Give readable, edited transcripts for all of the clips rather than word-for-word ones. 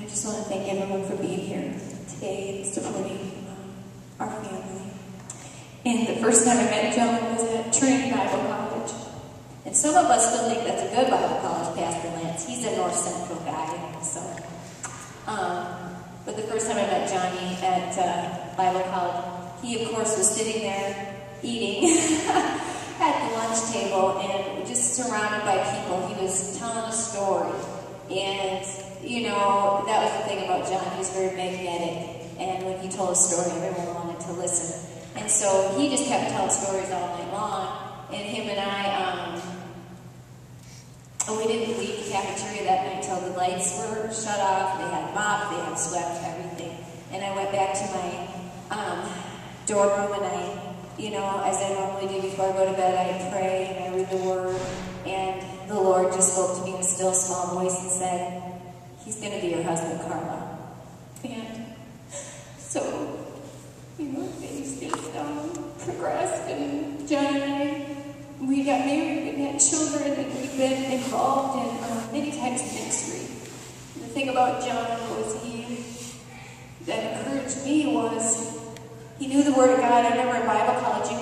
just want to thank everyone for being here today and supporting our family. And the first time I met John was at Trinity Bible College. And some of us still think that's a good Bible college, Pastor Lance. He's a North Central guy, so. But the first time I met Johnny at Bible College, he, of course, was sitting there eating at the lunch table and just surrounded by people. He was telling a story. And, you know, that was the thing about John. He was very magnetic. And when he told a story, everyone wanted to listen. And so he just kept telling stories all night long. And him and I, we didn't leave the cafeteria that night till the lights were shut off. They had mopped, they had swept, everything. And I went back to my dorm room and I, you know, as I normally do before I go to bed, I pray and I read the Word. And the Lord just spoke to me in a still small voice and said, "He's going to be your husband, Carla." And so, you know, things just progressed, and John and I, we got married and had children, and we've been involved in many types of ministry. And the thing about John that encouraged me was he knew the Word of God. I remember in Bible college, you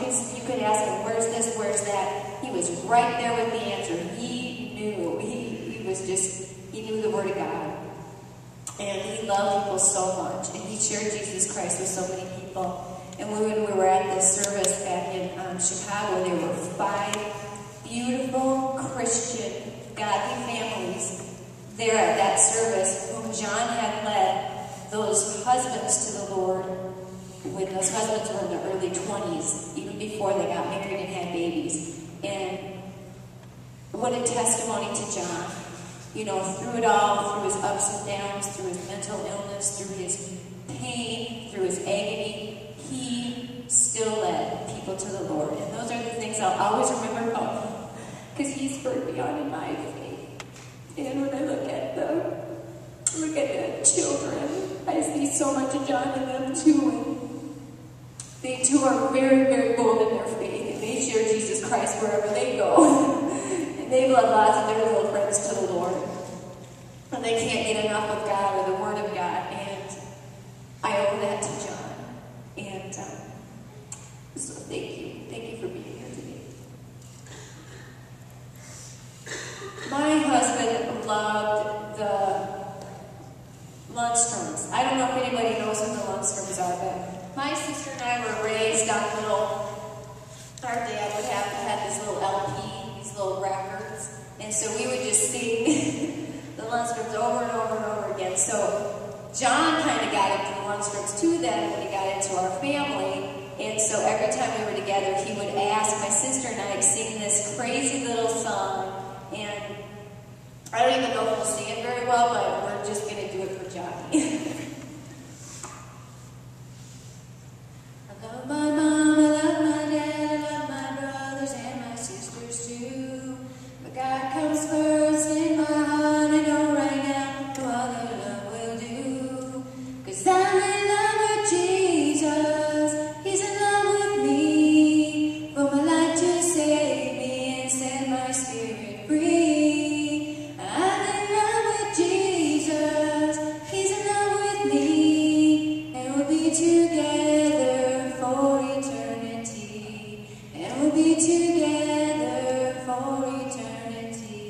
could ask him, "Where's this? Where's that?" He was right there with the answer. He knew. He knew the Word of God. And he loved people so much. And he shared Jesus Christ with so many people. And when we were at this service back in Chicago, there were 5 beautiful Christian, godly families there at that service whom John had led those husbands to the Lord when those husbands were in their early 20s, even before they got married and had babies. And what a testimony to John. You know, through it all, through his ups and downs, through his mental illness, through his pain, through his agony, he still led people to the Lord. And those are the things I'll always remember about him, because he spurred me on in my faith. And when I look at the children, I see so much of John in them too. And they too are very, very bold in their faith, and they share Jesus Christ wherever they go. And they've led lots of their little friends to the Lord. And they can't get enough of God or the Word of God. And I owe that to John. And so thank you. Thank you for being here today. My husband loved the Lundstroms. I don't know if anybody knows who the Lundstroms are, but my sister and I were raised on our dad would have had this little LP, these little records, and so we would just sing the Lundstroms over and over and over again. So John kind of got into the Lundstroms too then when he got into our family, and so every time we were together, he would ask my sister and I to sing this crazy little song, and I don't even know if we'll sing it very well, but we're just going to do it for Johnny. I love my mom, I love my dad, I love my brothers and my sisters too. But God comes first in my heart, I know right now no other love will do. 'Cause I'm in love with Jesus, He's in love with me. For my life to save me and set my spirit free. I'm in love with Jesus, He's in love with me. And we'll be together for eternity. And we'll be together for eternity.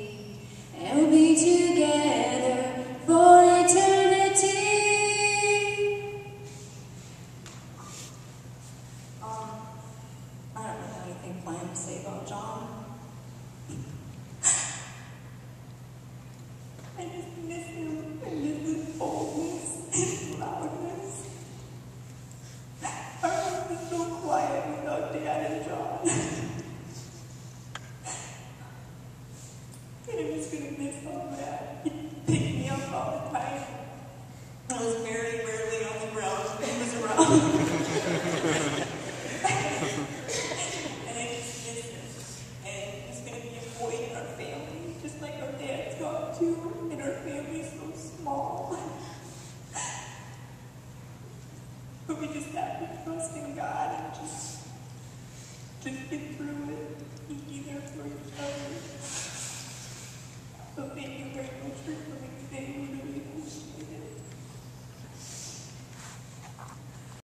And we'll be together for eternity. I don't have anything planned to say about John. I just miss him. I miss his boldness, his loudness. Our house is so quiet without Dad and John. And I'm just going to miss all that. He'd pick me up all the time. I was very rarely on the ground when he was around. And I just miss him. And he's going to be a void in our family, just like our dad's gone too. And our family's so small. But we just have to trust in God and just get through it and be there for each other. So thank you very much.